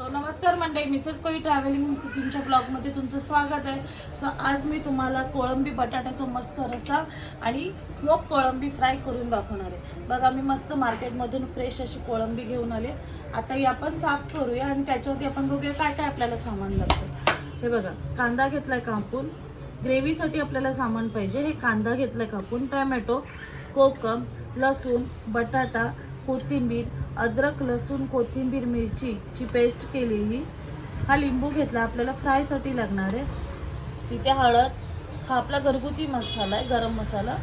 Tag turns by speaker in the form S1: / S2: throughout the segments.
S1: नमस्कार मंडळी, मिसेस कोई ट्रॅव्हलिंग कुकिंगच्या ब्लॉगमध्ये तुमचं स्वागत आहे। आज मी तुम्हाला कोळंबी बटाट्याचा मस्त रस्सा आणि स्मोक कोळंबी फ्राय करून दाखवणार आहे। बघा, मी मस्त मार्केटमधून फ्रेश अशी कोळंबी घेऊन आले। आता ही आपण साफ करूया आणि त्याच्यावरती आपण बघूया काय काय आपल्याला सामान लागतं। हे बघा, कांदा घेतलाय कापून, ग्रेव्हीसाठी आपल्याला सामान पाहिजे। हे कांदा घेतलाय कापून, टोमॅटो, कोकम, लसूण, बटाटा, कोथिंबीर, अद्रक, लसूण, कोथिंबीर, मिरचीची पेस्ट केलेली। हा लिंबू घेतला आपल्याला फ्रायसाठी लागणार आहे। तिथे हळद, हा आपला घरगुती मसाला आहे, गरम मसाला,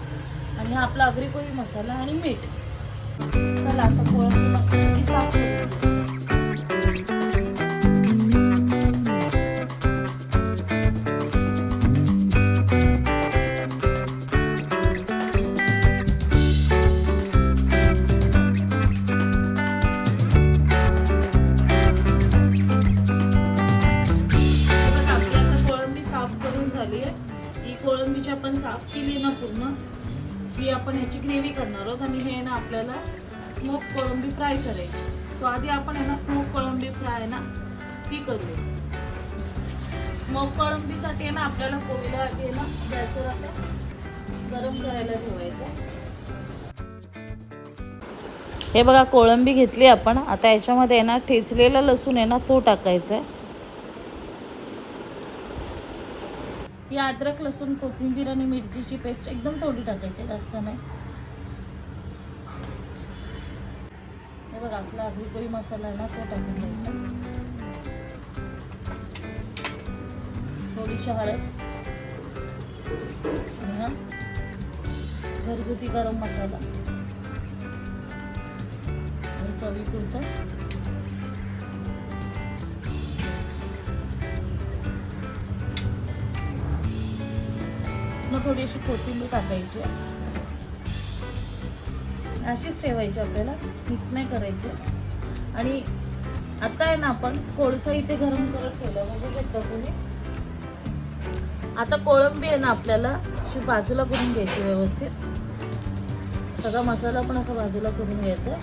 S1: आणि हा आपला आगरी कोळी मसाला आणि मीठ। चला आता कोळंबी मस्तपैकी साफ करूया। कोळंबीची आपण साफ केली ना पूर्ण, ही आपण ह्याची ग्रेव्ही करणार आहोत आणि हे ना आपल्याला स्मोक कोळंबी फ्राय करायची। सो आधी आपण आहे ना स्मोक कोळंबी फ्राय ना ती करूया। स्मोक कोळंबीसाठी आहे ना आपल्याला कोळीला आधी ना गॅसवर असं गरम करायला ठेवायचं। हे बघा, कोळंबी घेतली आपण। आता याच्यामध्ये आहे ना ठेचलेला लसूण आहे ना तो टाकायचा आहे। ही अद्रक, लसूण, कोथिंबीर आणि मिरचीची पेस्ट एकदम थोडी टाकायची, जास्त नाही। हे बघा, आपला आगरी कोळी मसाला आहे ना तो टाकून द्यायचा। थोडीशी हळद आणि हा घरगुती गरम मसाला आणि चवीपुरतं थोडीशी कोथिंबीर टाकायची, अशीच ठेवायची, आपल्याला मिक्स नाही करायचे। आणि आता आहे ना आपण कोळसा इथे गरम करत ठेवला, बघू शकता तुम्ही। आता कोळंबी आहे ना आपल्याला अशी बाजूला करून घ्यायची व्यवस्थित। सगळा मसाला पण असा बाजूला करून घ्यायचा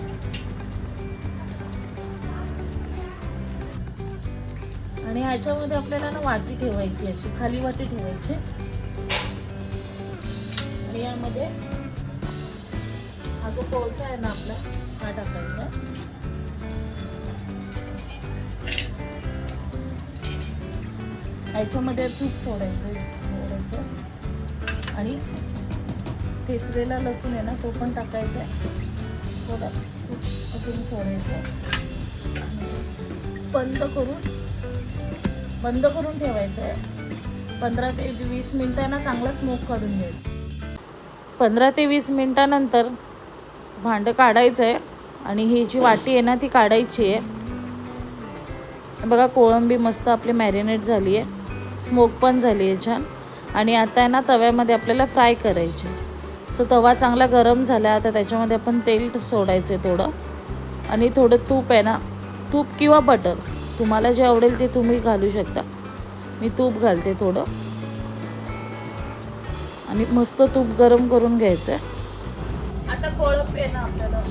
S1: आणि ह्याच्यामध्ये आपल्याला ना वाटी ठेवायची, अशी खाली वाटी ठेवायची आणि यामध्ये हा जो कोळसा आहे ना आपला हा टाकायचा। याच्यामध्ये तूप सोडायचं थोडंसं आणि ठेचलेला लसूण आहे ना तो पण टाकायचा, थोडा तूप अजून सोडायचं। बंद करून ठेवायचं आहे। 15 ते 20 मिनिटांना चांगला स्मोक काढून घ्यायचा। 15 ते 20 मिनिटानंतर भांडं काढायचं आहे आणि ही जी वाटी आहे ना ती काढायची आहे। बघा, कोळंबी मस्त आपली मॅरिनेट झाली आहे, स्मोक पण झाली आहे छान। आणि आता आहे ना तव्यामध्ये आपल्याला फ्राय करायची। सो तवा चांगला गरम झाला, आता त्याच्यामध्ये आपण तेल सोडायचं आहे थोडं, आणि थोडं तूप आहे ना, तूप किंवा बटर तुम्हाला जे आवडेल ते तुम्ही घालू शकता। मी तूप घालते थोडं, आणि मस्त तूप गरम करून घ्यायचं। आता कोळंबी आहे ना आपल्याला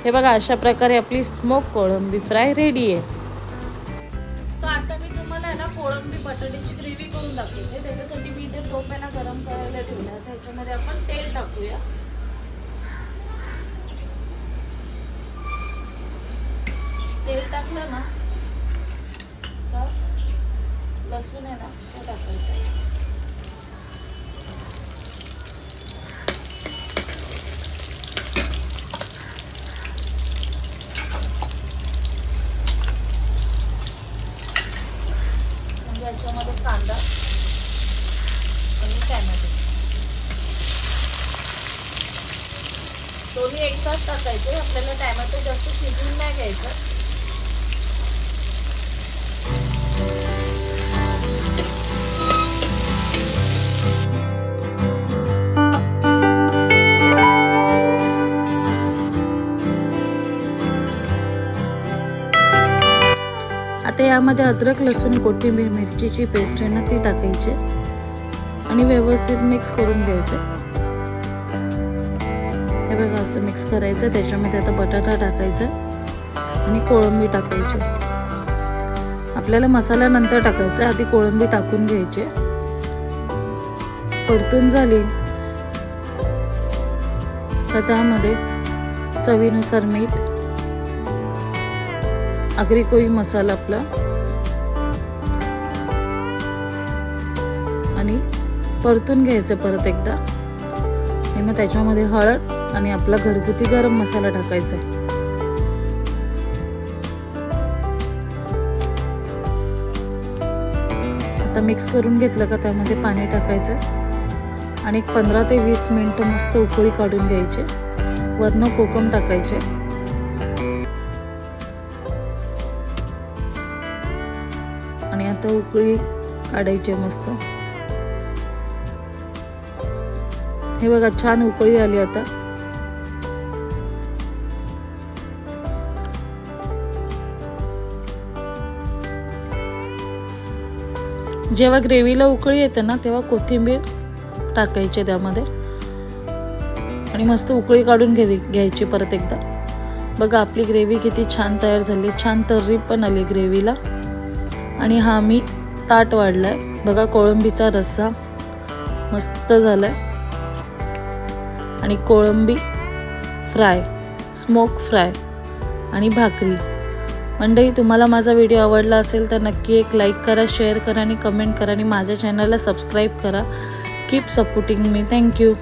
S1: हे बघा, अशा प्रकारे आपली स्मोक कोळंबी फ्राय रेडी आहे। सो आता मी तुम्हाला ना कोळंबी बटाट्याची ग्रेव्ही करून दाखवते। त्याच्यासाठी मी इथे टोप आहे ना गरम करायला ठेवला, त्याच्यामध्ये आपण तेल टाकूया। तेल टाकलं ना तर लसूण आहे ना तो टाकायचा। याच्यामध्ये कांदा आणि टोमॅटो दोन्ही एकसाथ टाकायचे. आपल्याला टॅमॅटो जास्त शिजवून नाही घ्यायचं.
S2: आता यामध्ये अद्रक लसूण कोथिंबीर मिरचीची पेस्ट आहे ना ती टाकायची आणि व्यवस्थित मिक्स करून घ्यायचं. हे बघा असं मिक्स करायचं. त्याच्यामध्ये आता बटाटा टाकायचा आणि कोळंबी टाकायची. आपल्याला मसाला नंतर टाकायचा, आधी कोळंबी टाकून घ्यायची. परतून झाली तर त्यामध्ये चवीनुसार मीठ, आगरी कोळी मसाला आपला आणि परतून घ्यायचं परत एकदा. आणि मग त्याच्यामध्ये हळद आणि आपला घरगुती गरम मसाला टाकायचा. आता मिक्स करून घेतलं का त्यामध्ये पाणी टाकायचं आणि 15 ते 20 मिनिटं मस्त उकळी काढून घ्यायची. वरनं कोकम टाकायचे. आणि आता उकळी काढायची मस्त. हे बघा छान उकळी आली. आता जेव्हा ग्रेव्हीला उकळी येते ना तेव्हा कोथिंबीर टाकायची त्यामध्ये आणि मस्त उकळी काढून घ्यायची परत एकदा. बघा आपली ग्रेव्ही किती छान तयार झाली. छान तर्री पण आली ग्रेव्हीला. आणि हा मी ताट वाढलाय. बघा कोळंबीचा रस्सा मस्त झालाय आणि कोळंबी फ्राय, स्मोक फ्राय आणि भाकरी. मंडळी तुम्हाला माझा व्हिडिओ आवडला असेल तर नक्की एक लाईक करा, शेअर करा आणि कमेंट करा आणि माझ्या चॅनलला सबस्क्राईब करा. Keep supporting me. थँक्यू.